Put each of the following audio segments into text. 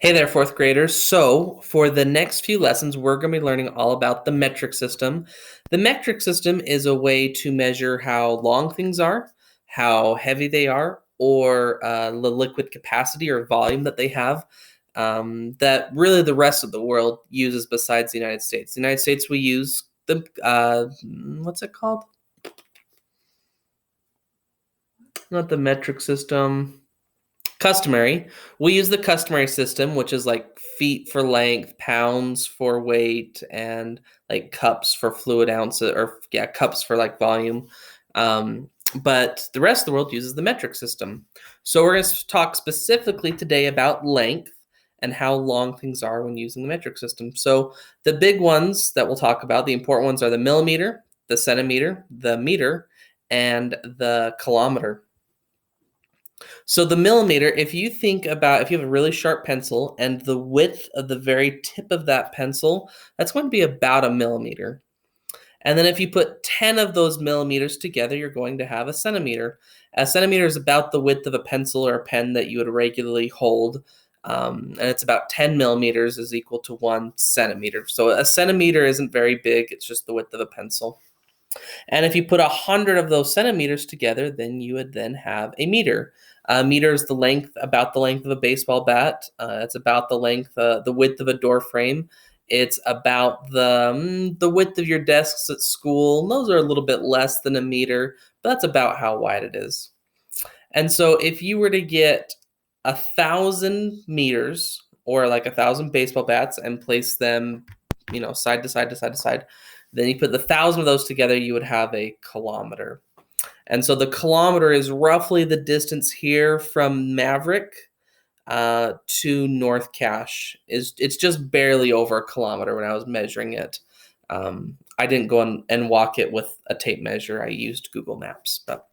Hey there, fourth graders. So, for the next few lessons, we're going to be learning all about the metric system. The metric system is a way to measure how long things are, how heavy they are, or the liquid capacity or volume that they have that really the rest of the world uses besides the United States. The United States, we use the, what's it called? Not the metric system. Customary. We use the customary system, which is like feet for length, pounds for weight, and like cups for fluid ounces, or yeah, cups for like volume. But the rest of the world uses the metric system. So we're going to talk specifically today about length and how long things are when using the metric system. So the big ones that we'll talk about, the important ones are the millimeter, the centimeter, the meter, and the kilometer. So the millimeter, if you think about if you have a really sharp pencil and the width of the very tip of that pencil, that's going to be about a millimeter. And then if you put 10 of those millimeters together, you're going to have a centimeter. A centimeter is about the width of a pencil or a pen that you would regularly hold. And it's about 10 millimeters is equal to 1 centimeter. So a centimeter isn't very big. It's just the width of a pencil. And if you put 100 of those centimeters together, then you would then have a meter. A meter is about the length of a baseball bat. It's about the width of a door frame. It's about the width of your desks at school. And those are a little bit less than a meter, but that's about how wide it is. And so if you were to get 1,000 meters or like 1,000 baseball bats and place them, side to side to side to side, then you put the 1,000 of those together, you would have a kilometer. And so the kilometer is roughly the distance here from Maverick to North Cache. It's just barely over a kilometer when I was measuring it. I didn't go and walk it with a tape measure. I used Google Maps, but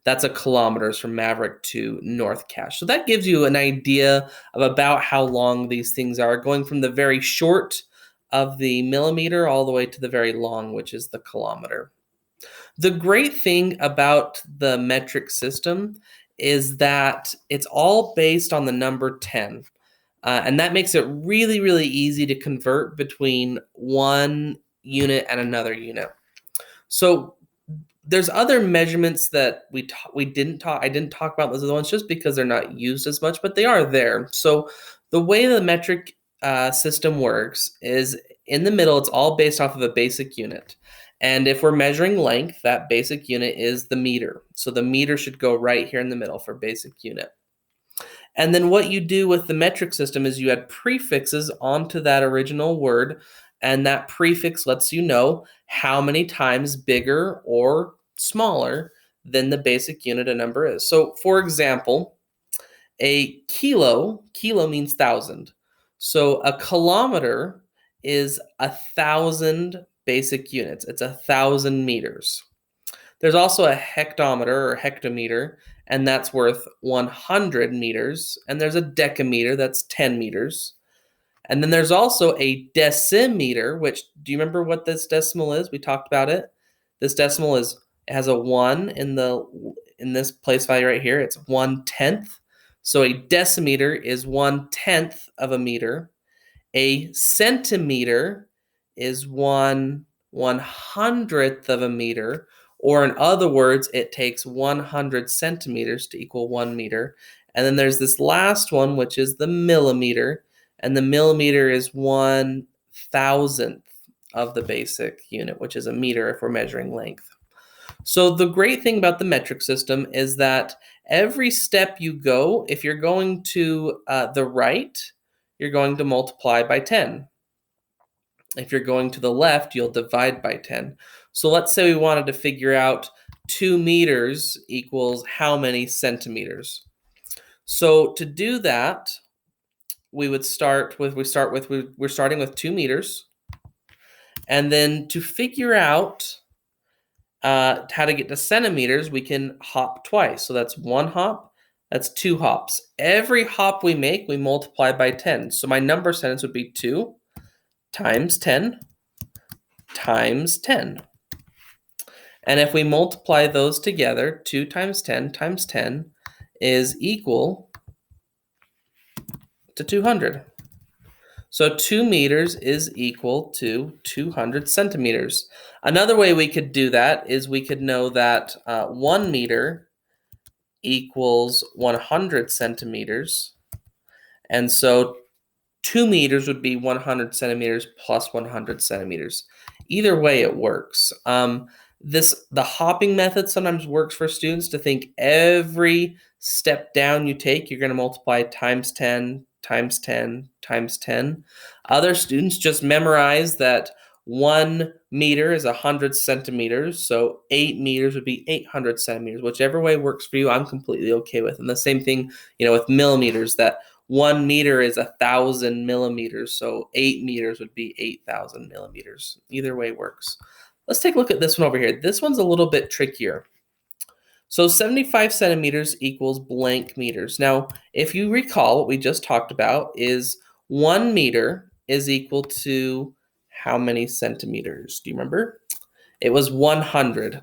that's a kilometers from Maverick to North Cache. So that gives you an idea of about how long these things are, going from the very short of the millimeter all the way to the very long, which is the kilometer. The great thing about the metric system is that it's all based on the number 10. And that makes it really, really easy to convert between one unit and another unit. So there's other measurements that I didn't talk about those other ones just because they're not used as much, but they are there. So the way the metric system works is in the middle, it's all based off of a basic unit. And if we're measuring length, that basic unit is the meter. So the meter should go right here in the middle for basic unit. And then what you do with the metric system is you add prefixes onto that original word, and that prefix lets you know how many times bigger or smaller than the basic unit a number is. So for example, a kilo means 1,000. So a kilometer is 1,000 basic units. It's 1,000 meters. There's also a hectometer or hectometer, and that's worth 100 meters. And there's a decameter, that's 10 meters. And then there's also a decimeter, which, do you remember what this decimal is? We talked about it. This decimal has a 1 in this place value right here. It's 1/10. So a decimeter is 1/10 of a meter. A centimeter is 1/100th of a meter, or in other words, it takes 100 centimeters to equal 1 meter. And then there's this last one, which is the millimeter, and the millimeter is 1,000th of the basic unit, which is a meter if we're measuring length. So the great thing about the metric system is that every step you go, if you're going to the right, you're going to multiply by 10. If you're going to the left, you'll divide by 10. So let's say we wanted to figure out 2 meters equals how many centimeters. So to do that, we're starting with 2 meters. And then to figure out how to get to centimeters, we can hop twice. So that's 1 hop, that's 2 hops. Every hop we make, we multiply by 10. So my number sentence would be 2 times 10 times 10. And if we multiply those together, 2 times 10 times 10 is equal to 200. So 2 meters is equal to 200 centimeters. Another way we could do that is we could know that 1 meter equals 100 centimeters. And so 2 meters would be 100 centimeters plus 100 centimeters. Either way, it works. The hopping method sometimes works for students to think every step down you take, you're going to multiply times 10, times 10, times 10. Other students just memorize that 1 meter is 100 centimeters, so 8 meters would be 800 centimeters. Whichever way works for you, I'm completely okay with. And the same thing, with millimeters, that 1 meter is 1,000 millimeters, so 8 meters would be 8,000 millimeters. Either way works. Let's take a look at this one over here. This one's a little bit trickier. So 75 centimeters equals blank meters. Now, if you recall, what we just talked about is 1 meter is equal to how many centimeters? Do you remember? It was 100.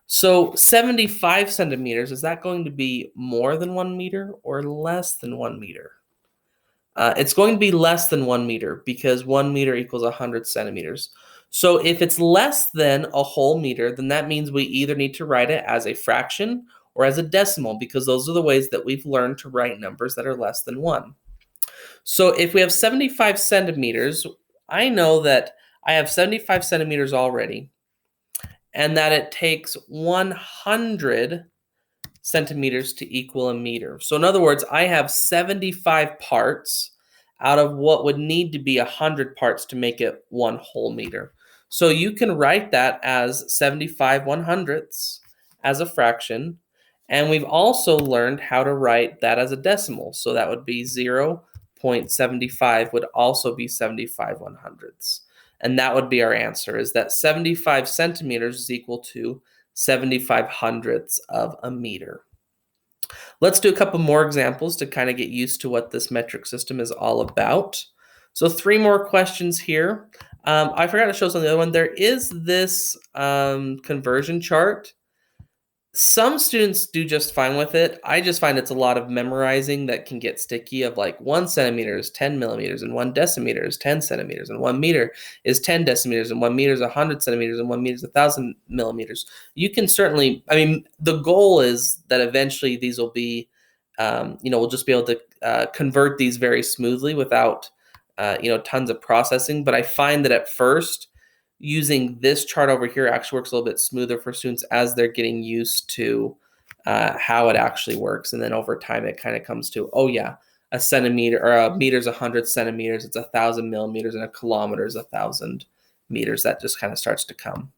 So 75 centimeters, is that going to be more than 1 meter or less than 1 meter? It's going to be less than 1 meter because 1 meter equals 100 centimeters. So if it's less than a whole meter, then that means we either need to write it as a fraction or as a decimal, because those are the ways that we've learned to write numbers that are less than 1. So if we have 75 centimeters, I know that I have 75 centimeters already, and that it takes 100 centimeters to equal a meter. So in other words, I have 75 parts out of what would need to be 100 parts to make it 1 whole meter. So you can write that as 75 100ths as a fraction. And we've also learned how to write that as a decimal. So that would be 0.75 would also be 75 100ths. And that would be our answer, is that 75 centimeters is equal to 75 hundredths of a meter. Let's do a couple more examples to kind of get used to what this metric system is all about. So 3 more questions here. I forgot to show some of the other one. There is this conversion chart. Some students do just fine with it. I just find it's a lot of memorizing that can get sticky, of like 1 centimeter is 10 millimeters and 1 decimeter is 10 centimeters and 1 meter is 10 decimeters and 1 meter is 100 centimeters and 1 meter is 1,000 millimeters. You can certainly, the goal is that eventually these will be, we'll just be able to convert these very smoothly without, tons of processing. But I find that at first, using this chart over here actually works a little bit smoother for students as they're getting used to how it actually works. And then over time, it kind of comes to, oh yeah, a centimeter or a meter is 100 centimeters, it's 1,000 millimeters, and a kilometer is 1,000 meters. That just kind of starts to come.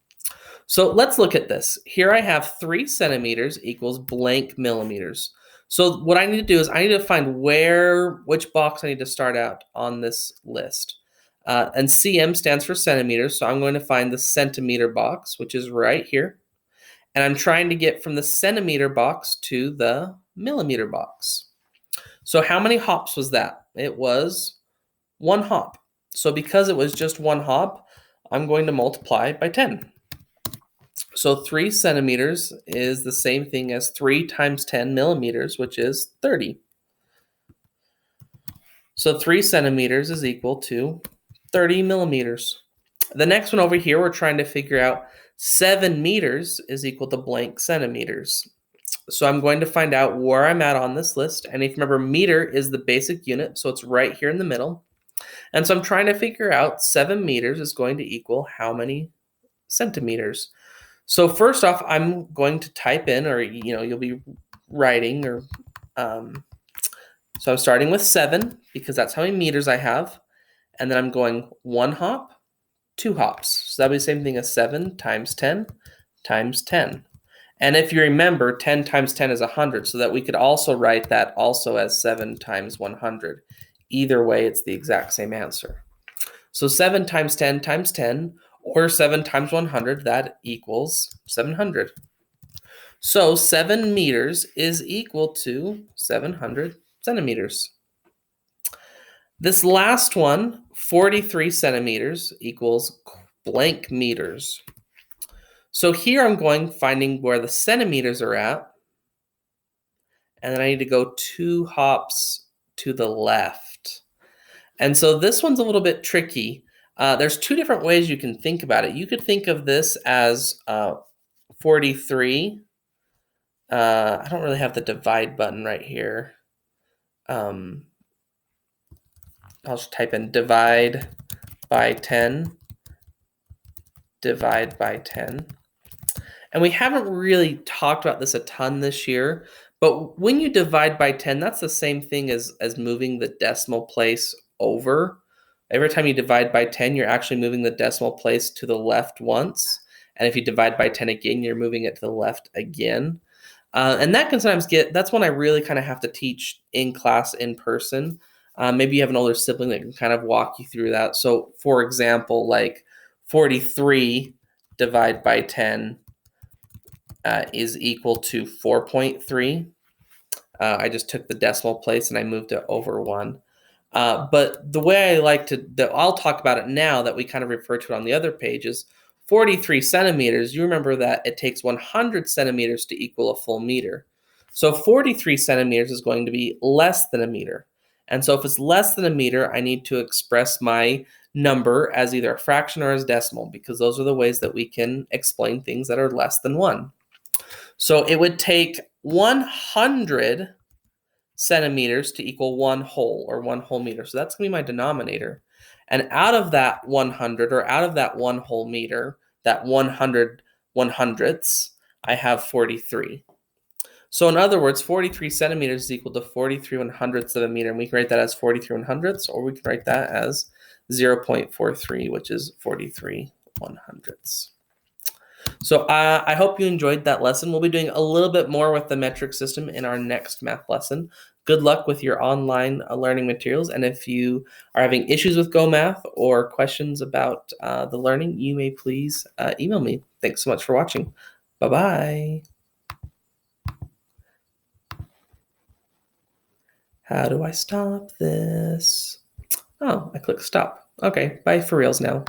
So let's look at this. Here I have 3 centimeters equals blank millimeters. So what I need to do is I need to find which box I need to start out on this list. And cm stands for centimeters, so I'm going to find the centimeter box, which is right here. And I'm trying to get from the centimeter box to the millimeter box. So how many hops was that? It was 1 hop. So because it was just 1 hop, I'm going to multiply by 10. So 3 centimeters is the same thing as 3 times 10 millimeters, which is 30. So 3 centimeters is equal to 30 millimeters. The next one over here, we're trying to figure out 7 meters is equal to blank centimeters. So I'm going to find out where I'm at on this list. And if you remember, meter is the basic unit, so it's right here in the middle. And so I'm trying to figure out 7 meters is going to equal how many centimeters. So first off, I'm going to type in, or you'll be writing, or so I'm starting with 7 because that's how many meters I have. And then I'm going 1 hop, 2 hops. So that'll be the same thing as 7 times 10 times 10. And if you remember, 10 times 10 is 100, so that we could also write that also as 7 times 100. Either way, it's the exact same answer. So 7 times 10 times 10, or 7 times 100, that equals 700. So 7 meters is equal to 700 centimeters. This last one, 43 centimeters equals blank meters. So here I'm finding where the centimeters are at, and then I need to go 2 hops to the left. And so this one's a little bit tricky. There's two different ways you can think about it. You could think of this as 43. I don't really have the divide button right here. I'll just type in divide by 10, divide by 10. And we haven't really talked about this a ton this year, but when you divide by 10, that's the same thing as moving the decimal place over. Every time you divide by 10, you're actually moving the decimal place to the left once. And if you divide by 10 again, you're moving it to the left again. And that can sometimes that's when I really kind of have to teach in class in person. Maybe you have an older sibling that can kind of walk you through that. So for example, like 43 divided by 10 is equal to 4.3. I just took the decimal place and I moved it over 1. But the way I like to, I'll talk about it now that we kind of refer to it on the other pages. 43 centimeters, you remember that it takes 100 centimeters to equal a full meter. So 43 centimeters is going to be less than a meter. And so if it's less than a meter, I need to express my number as either a fraction or as decimal, because those are the ways that we can explain things that are less than 1. So it would take 100 centimeters to equal 1 whole meter. So that's going to be my denominator. And out of that 100, or out of that 1 whole meter, that 100 100ths, I have 43. So in other words, 43 centimeters is equal to 43 100ths of a meter. And we can write that as 43 100ths, or we can write that as 0.43, which is 43 100ths. So I hope you enjoyed that lesson. We'll be doing a little bit more with the metric system in our next math lesson. Good luck with your online learning materials. And if you are having issues with GoMath or questions about the learning, you may please email me. Thanks so much for watching. Bye-bye. How do I stop this? Oh, I click stop. Okay, bye for reals now.